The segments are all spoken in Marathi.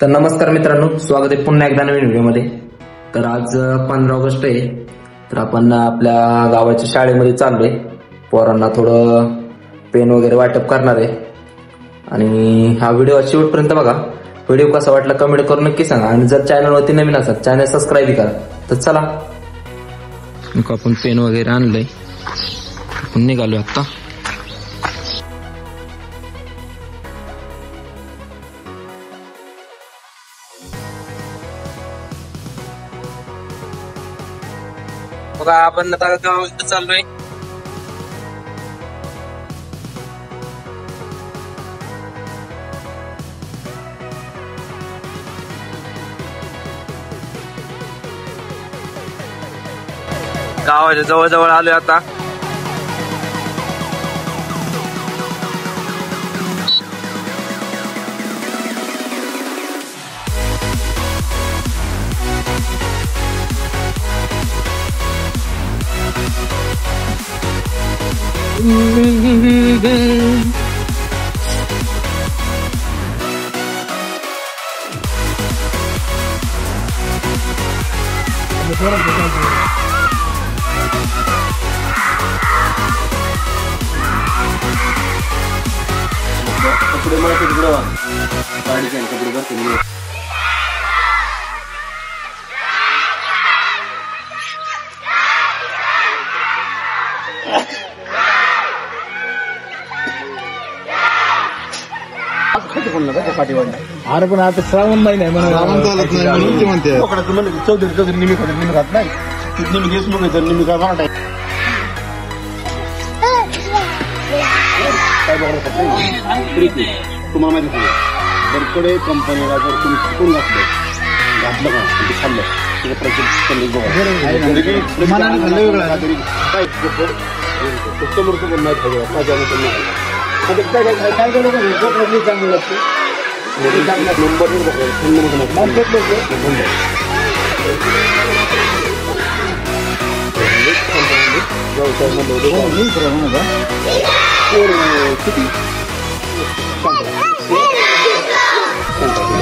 तर नमस्कार मित्रांनो, स्वागत आहे पुन्हा एकदा नवीन व्हिडिओमध्ये। तर आज 15 ऑगस्ट आहे। तर आपण आपल्या गावाच्या शाळेमध्ये चाललोय, पोरांना थोडं पेन वगैरे वाटप करणार आहे। आणि हा व्हिडिओ शेवटपर्यंत बघा। व्हिडिओ कसा वाटला कमेंट करून नक्की सांगा, आणि जर चॅनलवरती नवीन असाल चॅनल सबस्क्राईब करा। तर चला, आपण पेन वगैरे आणलंय, आपण निघालो आता। बघा, आपण आता गावात चाललोय। गावाच्या जवळ जवळ आलोय आता। कपडे मला तिकडे गाडीचे कपडे बसले। अरे पण आता श्रावण महिना आहे म्हणून चौधरी निमी खात नाही, निमी घेस लोक निमी काय मराठा तुम्हाला माहिती सांगा, बरकडे कंपनीला जर तुम्ही चुकून घातलं का ते खाल्लं चांगलं लागतं। नंबर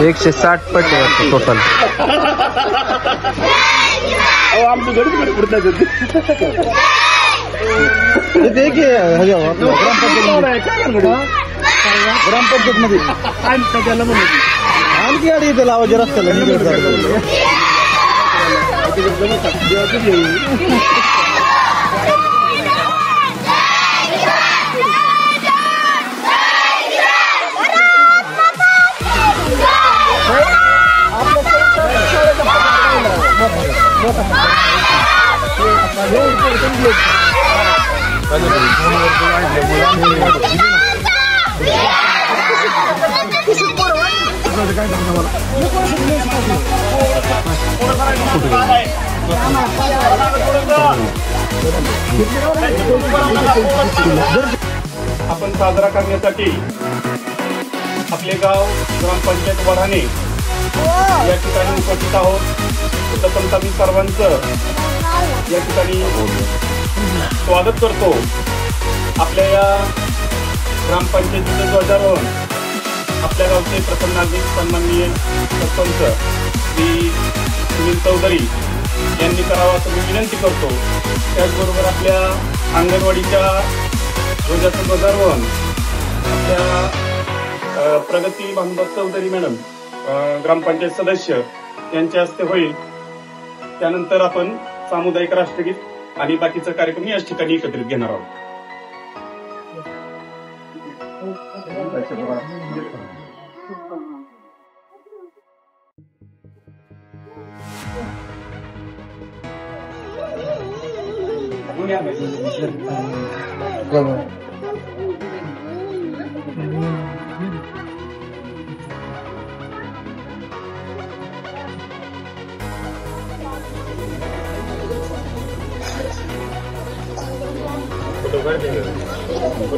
160 पडले टोटल। आमचं गडीच पुढे ग्रामपंचायत मध्ये आणखी गाडी इथे लावायची रस्त्याला। आपण साजरा करण्यासाठी आपले गाव ग्रामपंचायत वराणे या ठिकाणी उपस्थित आहोत। प्रथमतः मी सर्वांचं या ठिकाणी स्वागत करतो। आपल्या या ग्रामपंचायतीचं ध्वजारोहण आपल्या गावचे प्रथम नागरिक सन्माननीय सरपंच श्री सुनील चौधरी यांनी करावा असं मी विनंती करतो। त्याचबरोबर आपल्या अंगणवाडीच्या ध्वजाचं ध्वजारोहण आपल्या प्रगती भानुदास चौधरी मॅडम ग्रामपंचायत सदस्य यांच्या हस्ते होईल। त्यानंतर आपण सामुदायिक राष्ट्रगीत आणि बाकीचा कार्यक्रम याच ठिकाणी एकत्रित घेणार आहोत।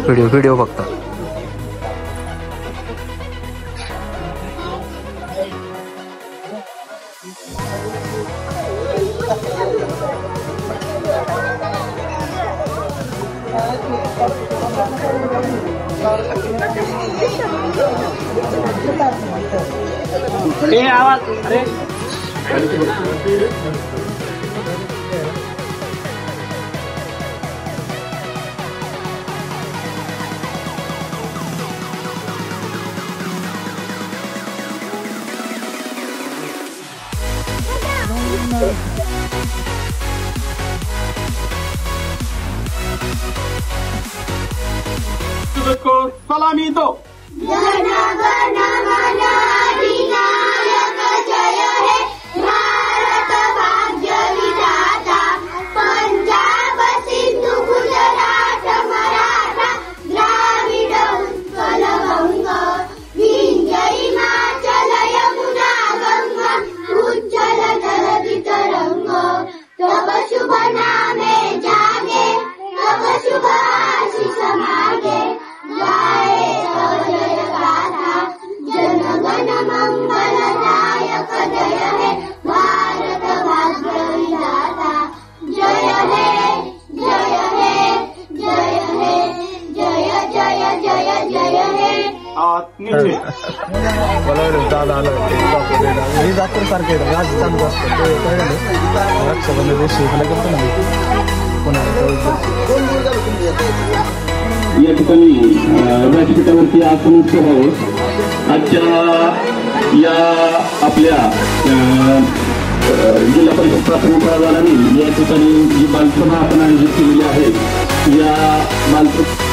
व्हिडिओ फक्त सलामी दो. दादा हे जातर सारखे राज चालू असतं ते काय झालं रक्षाबंधन शिकला करतो ना या ठिकाणी व्यासपीठावरती आपण उत्सव आहोत. आजच्या या आपल्या जिल्हा परिषद प्राथमिक शाळांनी या ठिकाणी जी बालसभा आपण आयोजित केलेली आहे या बालसभा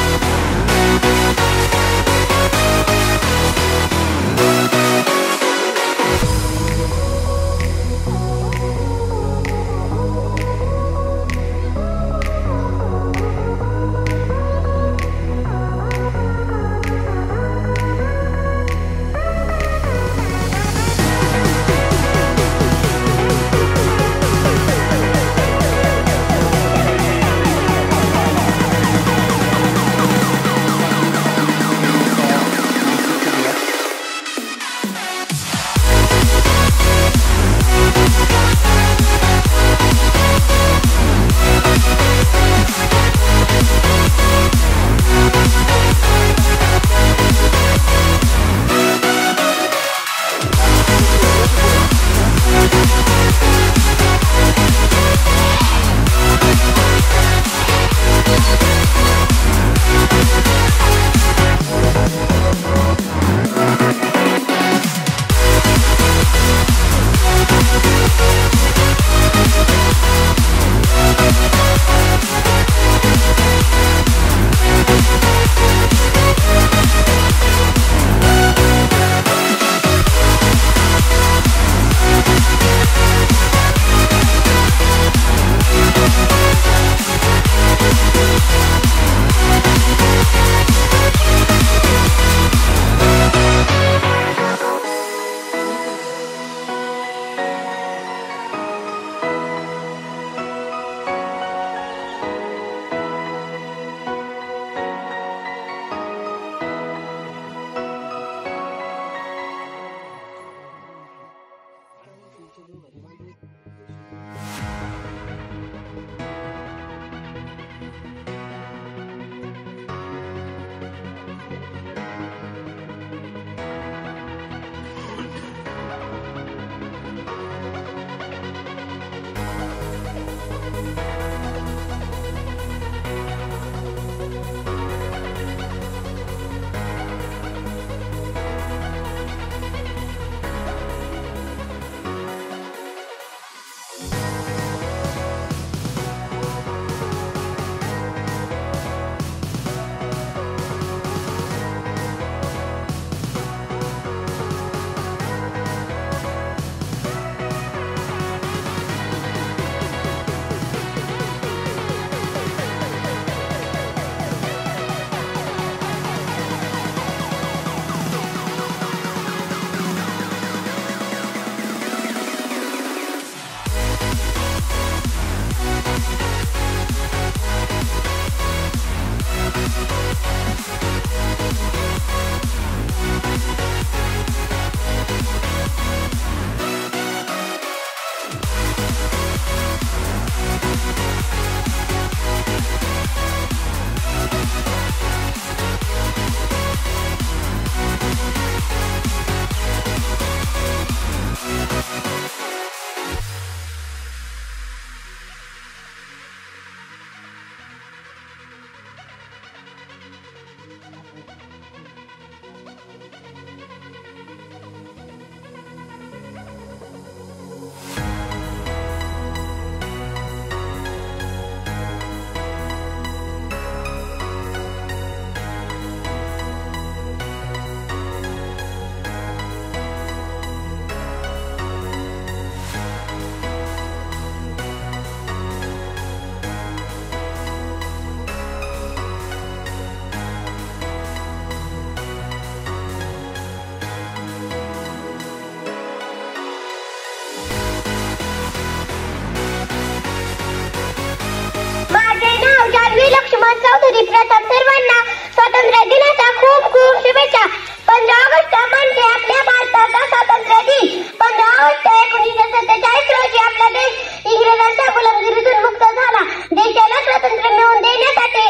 मोहम्मद चौधरी प्रथम सर्वांना स्वातंत्र्य दिनाच्या खूप खूप शुभेच्छा. 15 ऑगस्ट म्हणजे आपल्या भारताचा स्वातंत्र्य दिन. 15 ऑगस्ट 1947 रोजी आपला देश इंग्रजांच्या गुलामगिरीतून मुक्त झाला. देशाला स्वातंत्र्य मिळवून देण्यासाठी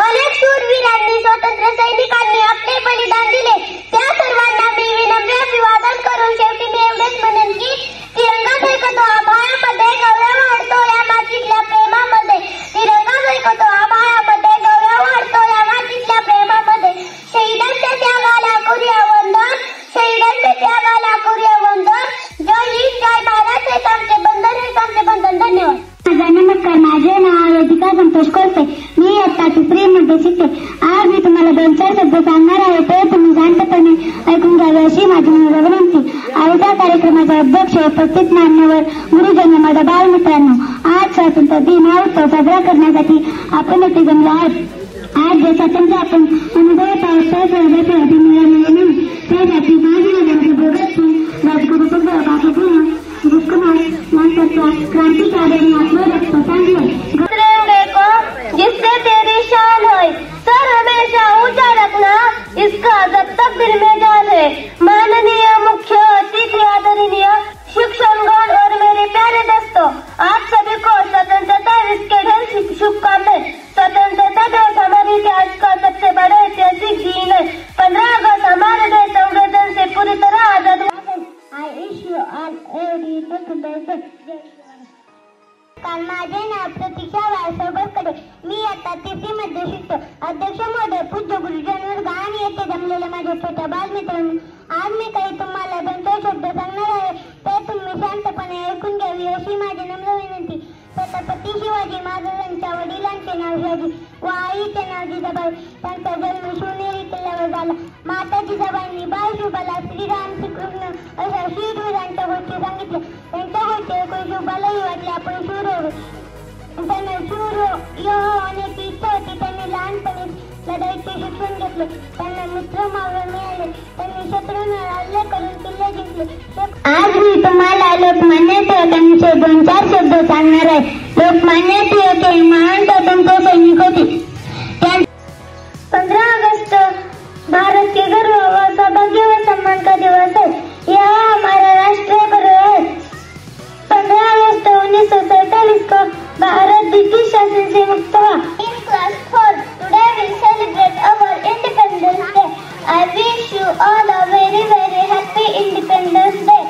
अनेक शूरवीरांनी, स्वातंत्र्य सैनिकांनी आपले बलिदान दिले. त्या सर्वांना मी विनम्र अभिवादन करून शेवटी मी एवढेच म्हणेन की तिरंगा झळकतो आभाळामध्ये, गौरव वाढतो या मातीतल्या प्रेमामध्ये. तिरंगा झळकतो आभाळामध्ये, गौरव वाढतो या मातीतल्या प्रेमामध्ये. शहीदांच्या त्यागाला करूया वंदन, शहीदांच्या त्यागाला करूया वंदन. जय हिंद, जय महाराज. हेच आमचे बंधन, हेच आमचे बंधन. धन्यवाद. नमस्कार, माझे नाव वेदिका संतोष कोळपे. मी आता 3री मध्ये शिकते. आज मी तुम्हाला 2-4 शब्द सांगणार आहे, ते तुम्ही शांतपणे ऐकून घ्यावे अशी माझी विनंती. आजच्या कार्यक्रमाचे अध्यक्ष, उपस्थित मान्यवर, गुरुजन, माझ्या बालमित्रांनो, आज स्वातंत्र्य दिन हा उत्सव साजरा करण्यासाठी आपण येथे जमलो आहोत. आज जे स्वातंत्र्य आपण अनुभवत आहोत त्या सर्वांसाठी मिळालेले नाही. त्यासाठी जिससे तेरी शान है, सर हमेशा ऊंचा रखना, इसका जब तक दिल में जान है. माननीय मुख्य अतिथि, आदरणीय शिक्षकगण और मेरे प्यारे दोस्तों, आप सभी को स्वतंत्रता दिवस के ढेर शुभकामनाएं. स्वतंत्रता दिवस हमारे इतिहास का सबसे बड़ा ऐतिहासिक दिन है. 15 अगस्त हमारे देश अंग्रेजों से पूरी तरह आजाद हुआ. I wish you all a very happy birthday. माझे नाव प्रतीक्षा वाळसव बसकडे. मी आता 3री मध्ये शिकतो. अध्यक्ष महोदय, पूज्य गुरुजन वर्ग आणि येथे जमलेले माझे छोट्या बालमित्रांनो, आज मी काही तुम्हाला 2-4 शब्द सांगणार आहे, ते तुम्ही शांतपणे ऐकून घ्यावी अशी माझी नम्र विनंती. छत्रपती शिवाजी महाराजांच्या वडिलांचे नाव शिवाजी व आईचे नाव जिजाबाई. त्यांचा जन्म शिवनेरी किल्ल्यावर झाला. माता जिजाबाईंनी बाळ शिवबाला श्रीराम, श्रीकृष्ण अशा शीरवीरांच्या गोष्टी सांगितल्या. त्यांच्या गोष्टी ऐकून शिवबालाही वाटले आपण शूर होऊ. त्यांना शूर होण्याची इच्छा होती. त्यांनी लहानपणी लढाईचे शिक्षण घेतले. त्यांना मित्र मावळे मिळाले. त्यांनी शत्रूंवर हल्ले करून किल्ले जिंकले. आज मी तुम्हाला लोकमान्य टिळकांचे 2-4 शब्द सांगणार आहे. लोकमान्य टिळक हे महान स्वातंत्र्य सैनिक होते. 15 अगस्त भारत के गर्व व सौभाग्य व सम्मान का दिवस है. यह हमारा राष्ट्रीय गर्व है. 15 अगस्त 1947 को भारत ब्रिटिश शासन से मुक्त हुआ. In class 4, today we celebrate our Independence Day. I wish you all a very very happy Independence Day.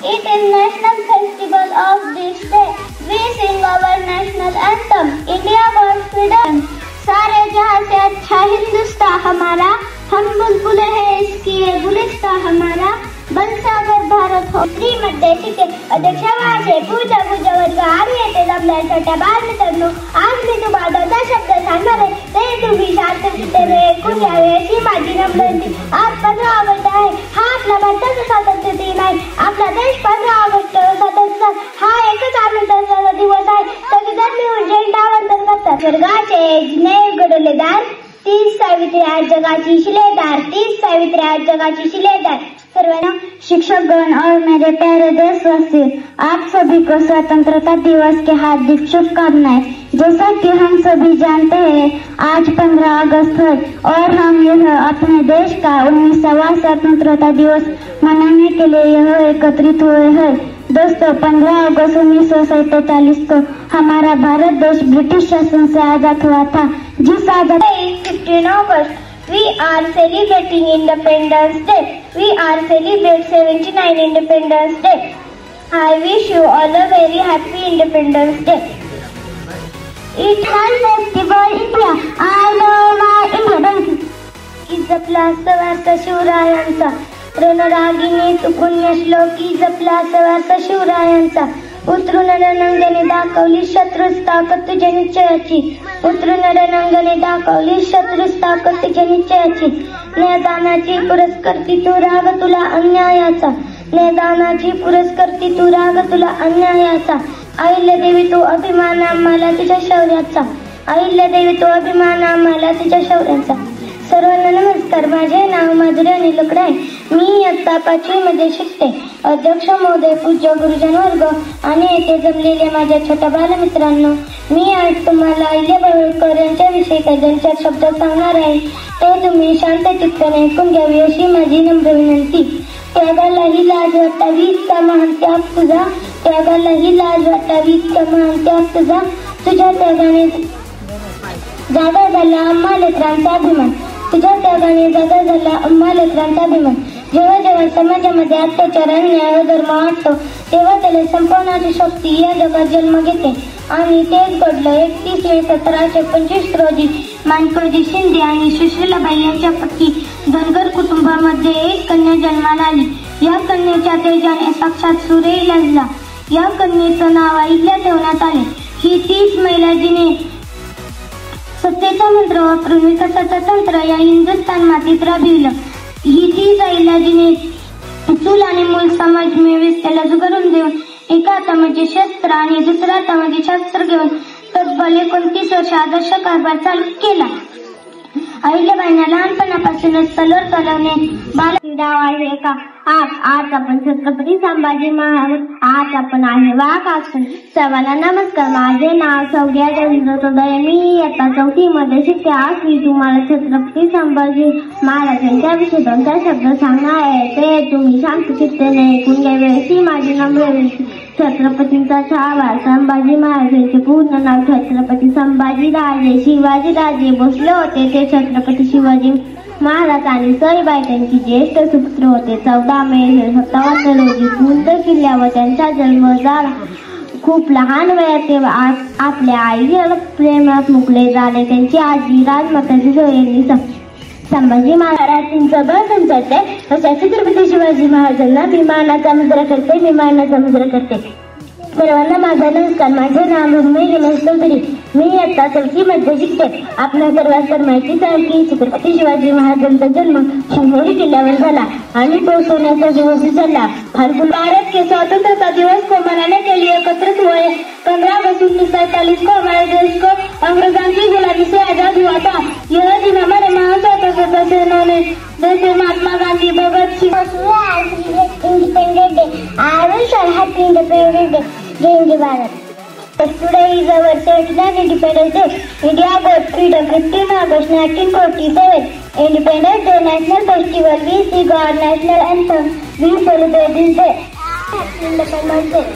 It is national festival of this day. We sing our national anthem. India wants freedom. सारे जहां से अच्छा हिंदुस्तान हमारा, हम बुलबुल है इसकी ये गुलिस्तान हमारा, बनसागर भारत हो. 3 मध्ये शिके. अध्यक्ष माझे पूजा वर्ग आणि येथे जमल्या छोट्या बालमित्रांनो, आज मी तुम्हाला 2 शब्द सांगणार आहे, ते तुम्ही शांततेने ऐकून घ्यावे अशी माझी विनंती. आज 15 ऑगस्ट आहे. हा आपला भारताचा स्वातंत्र्य दिन आहे. आपला देश 15 ऑगस्ट स्वातंत्र्य हा एकच आनंदाचा दिवस आहे. सगळेजण मिळून झेंडा वंदन करतात. स्वर्गाचे जिने घडवलेदार, 30 सावित्री आज जगाची शिलेदार, 30 सावित्री आज जगाची शिलेदार. सर्वांना शिक्षकगण और मेरे प्यारे देशवासी, आप सभी को स्वतंत्रता दिवस के हार्दिक शुभकामनाएं. जैसा कि हम सभी जानते हैं, आज 15 अगस्त है और हम यह अपने देश का 19वां स्वतंत्रता दिवस मनाने के लिए यह एकत्रित हुए हैं. दोस्तों, 15 अगस्त 1947 को हमारा भारत देश ब्रिटिश शासन से आजाद हुआ था. जिस आजादी 15 अगस्त we are celebrating Independence Day. We are celebrating 79 Independence Day. I wish you all a very happy Independence Day. It's one festival India. I love my India. जपला सवारचा शिवरायांचा, रणरागिणी तू पुण्यश्लोकी जपला सवारचा शिवरायांचा. उतरून रणंगणे दाखवली शत्रूस ताकद तुझ्या निश्चयाची. उतरून रणंगणे दाखवली शत्रूस ताकद तुझ्या निश्चयाची. नेदानाची पुरस्कर्ती तू राग तुला अन्यायाचा. नेदानाची पुरस्कर्ती तू राग तुला अन्यायाचा. अहिल्यादेवी तू अभिमान आम्हाला तुझ्या शौर्याचा. अहिल्यादेवी तू अभिमान आम्हाला तुझ्या शौर्याचा. सर्वांना नमस्कार. माझे नाव माधुरी अनिल लकडे आहे. मी इयत्ता 5वी मध्ये शिकते. अध्यक्ष महोदय, पूज्य गुरुजन वर्ग आणि येथे जमलेल्या माझ्या छोट्या बालमित्रांनो, मी आज तुम्हाला अहिल्याबाई यांच्याविषयी काही 2-4 शब्द सांगणार आहे. ते तुम्ही शांत चित्ताने ऐकून घ्यावी अशी माझी नम्र विनंती. त्यागालाही लाज वाटावी इतका महान त्याग तुझा, त्यागालाही लाज वाटावी इतका महान त्याग तुझा, तुझ्या त्यागाने जागा झाला आम्हा लेकरांचा अभिमान, तुझ्या त्यागाने जागा झाला आम्हा लेकरांचा अभिमान. जेव्हा जेव्हा समाजामध्ये अत्याचार, अन्याय, अधर्म वाटतो तेव्हा त्याला संपवण्याची शक्ती या जगात जन्म घेते. आणि तेच घडलं. 31 मे 1725 रोजी माणकोजी शिंदे आणि सुशीलाबाई यांच्यापैकी धनगर कुटुंबामध्ये एक कन्या जन्माला आली. या कन्येच्या तेजाने साक्षात सूर्य लजला. या कन्येचं नाव अहिल्या ठेवण्यात आले. ही 30 महिला जिने सत्तेचा मंत्र वापरून विकासाचं तंत्र या हिंदुस्थान मातीत राबविलं. ही 30 अहिल्या जिने चूल आणि मूल समाज व्यवस्थेला जुगारून देऊन एका हातामध्ये शस्त्र आणि दुसऱ्या हातामध्ये शास्त्र घेऊन तब्बल 29 वर्ष आदर्श कारभार चालू केला. अहिल्याबाईंना लहानपणापासूनच तलवार चालवणे बालक्रीडा आहे का. आज आपण छत्रपती संभाजी महाराज, आज आपण आहे वाघ. सर्वांना नमस्कार. माझे नाव सौर्या रवींद्र तोडे. मी इयत्ता 4वी मध्ये शिकते. आज मी तुम्हाला छत्रपती संभाजी महाराजांच्या विषयी 2-4 शब्द सांगणार आहे. ते तुम्ही शांत चित्ताने ऐकून घ्यावे अशी माझी नम्र विनंती. छत्रपतींचा छावा. संभाजी महाराजांचे पूर्ण नाव छत्रपती संभाजीराजे शिवाजीराजे भोसले होते. ते छत्रपती शिवाजी महाराज आणि सईबाई त्यांची ज्येष्ठ सुपुत्र होते. 14 मे 57 रोजी कुंद किल्ल्यावर त्यांचा जन्म झाला. खूप लहान वयात ते आपल्या आईला प्रेमात मुकले झाले. त्यांची आजी राजमाता जिजाऊ संभाजी महाराजांचं बळ संचारते अशा छत्रपती शिवाजी महाराजांना मी मानाचा मुजरा करते. मी मानाचा मुजरा करते. सर्वांना माझा नमस्कार. माझे नाव मृण्मयी रमेश चौधरी. मी इयत्ता 4वी मध्ये शिकते. आपल्या सर्वांना तर माहितीच आहे की छत्रपती शिवाजी महाराजांचा जन्म शिवनेरी किल्ल्यावर झाला आणि तो सोन्याचा दिवस झाला. फाल्गुन भारत के स्वतंत्रता दिवस को मनाने के लिए एकत्रित हुए. 15 अगस्त 1947 को हमारे देश को अंग्रेजों की गुलामी से आजाद हुआ था. यह दिन हमारे महान स्वतंत्रता सेनानी जैसे Mahatma Gandhi, Bhagat Singh independent day. I will shall happy independence day. Jai Hind Bharat. Today is our 39th Independence Day. India got freedom 15 August 1947. Independence Day national festival. We sing our national anthem. We celebrate this day. Independence Day.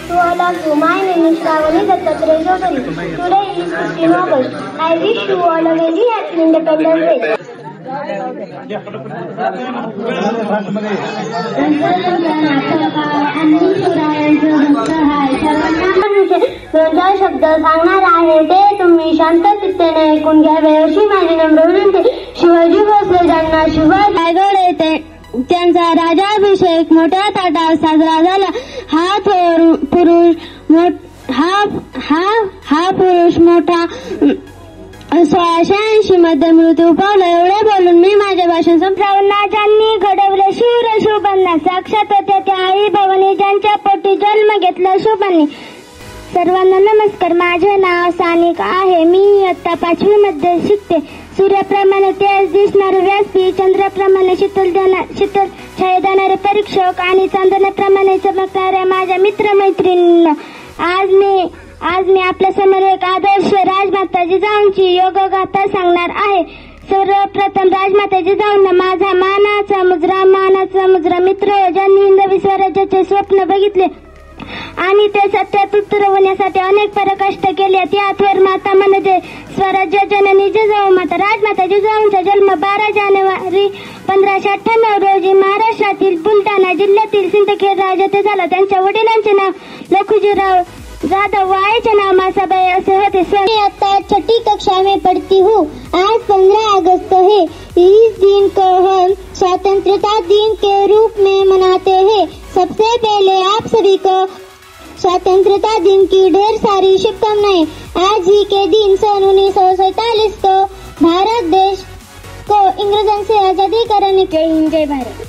To all of you, my name is Shravani Dattatreya Chaudhary. Today is 15 August. I wish you all a very happy Independence Day. 2 शब्द सांगणार आहे. ते तुम्ही शांत चित्ताने ऐकून घ्यावे अशी माझी नम्र विनंती. शिवाजी भोसले ज्यांना शिवाजी रायगड येथे त्यांचा राज्याभिषेक मोठ्या थाटात साजरा झाला. हा पुरुष मोठा 1680 मध्ये मृत्यू पावला. एवढे बोलून मी माझे भाषण संपवणार. ज्यांनी घडवले शूर शोभांना साक्षात होत्या त्या आई भवानी ज्यांच्या पोटी जन्म घेतला शोभांनी. सर्वांना नमस्कार. माझे नाव सानिक आहे. मी इयत्ता 5वी मध्ये शिकते. सूर्याप्रमाणे तेज दिसणारे व्यासपीठ, चंद्राप्रमाणे शीतल छाया देणारे परीक्षक आणि चांदण्याप्रमाणे चमकणाऱ्या माझ्या मित्रमैत्रिणींना आज मी आपल्या समोर एक आदर्श राजमाता जिजाऊंची योगगाथा सांगणार आहे. सर्वप्रथम राजमाता जिजाऊंना माझा मानाचा मुजरा मित्र ज्यांनी हिंदवी स्वराज्याचे स्वप्न बघितले आणि ते सत्यात उतरवण्यासाठी अनेक पराकष्ट केले. त्या थोर माता म्हणजे स्वराज्य जननी जिजाऊ माता. राजमाता जिजाऊंचा जन्म 12 जानेवारी 1598 रोजी महाराष्ट्रातील बुलढाणा जिल्ह्यातील सिंदखेड राज्यात झाला. त्यांच्या वडिलांचे नाव लखुजीराव जाधव व आईचे नाव मासाबाई असे होते. मैं आता 6ठी कक्षा में पढ़ती हूँ. आज 15 अगस्त है. इस दिन को हम स्वतंत्रता दिन के रूप में मनाते हैं. सबसे पहले आप सभी को स्वतंत्रता दिन की ढेर सारी शुभकामनाएं. आज ही के दिन सन 1947 को भारत देश को इंग्रजों से आजादी कराने के लिए. जय भारत.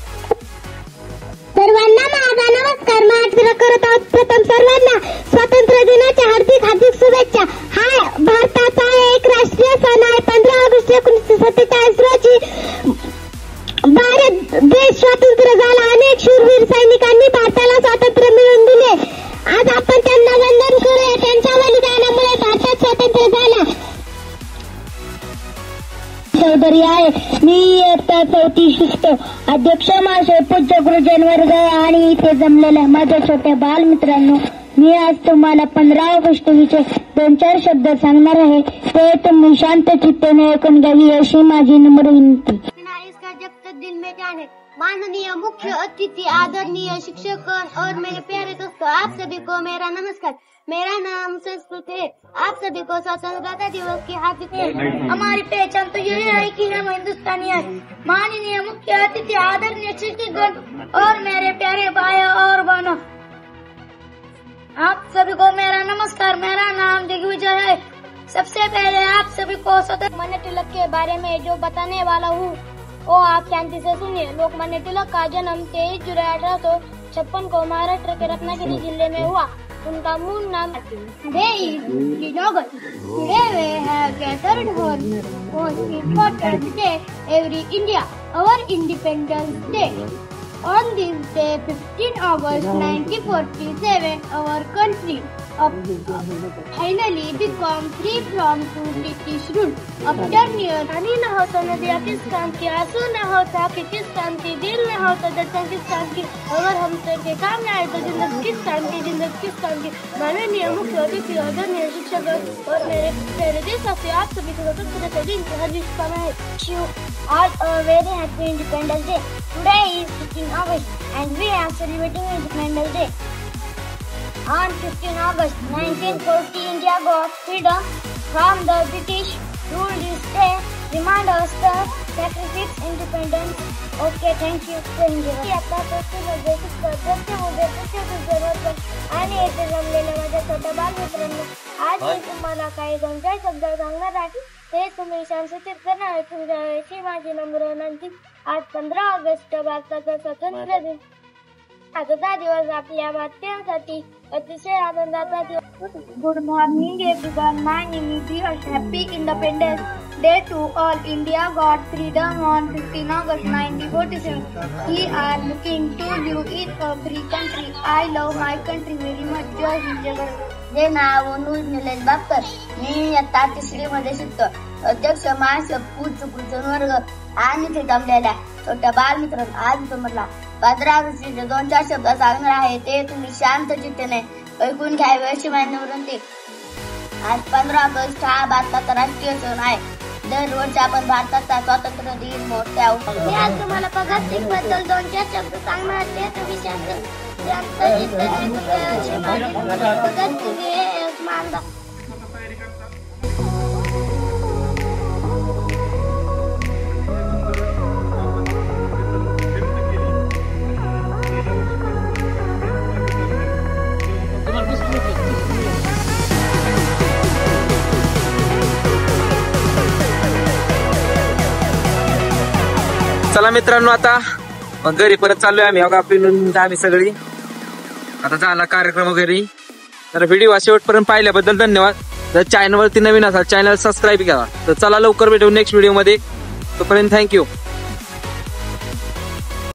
सर्वांना माझा नमस्कार. माझा करत आहोत. प्रथम सर्वांना स्वातंत्र्य दिनाच्या हार्दिक शुभेच्छा. हा भारताचा एक राष्ट्रीय सण आहे. 15 ऑगस्ट 1947 रोजी वीर सैनिकांनी भारताला स्वातंत्र्य मिळवून दिले. आज आपण त्यांना वंदन करूया. त्यांच्या बलिदानामुळे भारतात स्वातंत्र्य झाला. चौधरी आहे. मी इयत्ता 4थी शिकतो. अध्यक्ष महाशय, पूज्य गुरुजन वर्ग आणि इथे जमलेल्या माझ्या छोट्या बालमित्रांनो, मी आज तुम्हाला 15 ऑगस्ट विषयी 2-4 शब्द सांगणार आहे. ते तुम्ही शांत चित्ताने ऐकून घ्यावी अशी माझी नम्र विनंती. इसका जब तक दिल में जाने माननीय मुख्य अतिथि, आदरणीय शिक्षकगण और मेरे प्यारे दोस्तों, आप सभी को मेरा नमस्कार. मेरा नाम संस्कृत है. आप सभी को स्वतंत्रता दिवस की हार्दिक हमारी पहचान तो यही है कि हम हिंदुस्तानी हैं. माननीय मुख्य अतिथि, आदरणीय शिक्षकगण और मेरे प्यारे भाई और बहनों, आप सभी को मेरा नमस्कार. मेरा नाम दिग्विजय है. सबसे पहले आप सभी को स्वतंत्र लोकमान्य तिलक के बारे में जो बताने वाला हूँ वो आप शांति से सुनिए. लोकमान्य तिलक का जन्म 23 जुलाई 1856 को महाराष्ट्र के रत्नागिरी जिले में हुआ. उनका मूल नाम every India our independence day. On this day, 15 August 1947, our country finally became free from British rule. After near पानी न होता नदियाँ किस काम की, आंसू न होता कि किस काम की, दिल न होता दर्शन किस काम की, अगर हमसे के काम न आए तो जिंदगी किस काम की, जिंदगी किस काम की. माननीय मुख्य अतिथि, आदरणीय शिक्षक और मेरे प्यारे देशवासी, आप सभी को स्वतंत्रता दिन की हार्दिक शुभकामनाएं. You all a very happy Independence Day. Today is 15 August and we are celebrating Independence Day. On 15 August 1940, India got freedom from the British rule. This day remind us the sacrifice independence. Okay, thank you. आता आणि येथे जमलेल्या माझ्या छोट्या बालमित्रांनो, आज मी तुम्हाला काही 2-4 शब्द सांगणार आहे. ते तुम्ही शांतचित करणार ऐकून घ्यावी माझी नम्र विनंती. आज 15 ऑगस्ट भारताचा स्वातंत्र्य दिन. आजचा दिवस आपल्या भारतीयांसाठी अतिशय आनंदाचा दिवस. Good morning everyone. My name is Yash. Happy independence day to all. India got freedom on 15 August 1947. We are looking to live in a free country. I love my country very much. जय हिंद जय भारत. जे नाव निलेश बापकर. मी इयत्ता 3री मध्ये शिकतो. अध्यक्ष महाशय, पूज्य गुरुजन वर्ग आणि ते जमलेल्या छोट्या बालमित्रांनो, आज तुम्हाला 15 ऑगस्टचे 2-4 शब्द सांगणार आहे. ते तुम्ही शांत चित्ताने ऐकून घ्यावे अशी माझी विनंती. आज 15 ऑगस्ट हा भारताचा राष्ट्रीय सण आहे. दरवर्षी आपण भारताचा स्वातंत्र्य दिन मोठ्या मी आज तुम्हाला भगतसिंग बद्दल 2-4 शब्द सांगणार. ते तुम्ही शांत चित्ताने अशी माझी भगतसिंग हे एक मानदा. चला मित्रांनो, आता घरी परत चाललोय आम्ही. आम्ही सगळी आता झाला कार्यक्रम वगैरे. तर व्हिडिओ शेवटपर्यंत पाहिल्याबद्दल धन्यवाद. जर चॅनलवरती नवीन असाल चॅनल सबस्क्राईब करा. तर चला लवकर भेटू नेक्स्ट व्हिडिओ मध्ये. तोपर्यंत थँक्यू.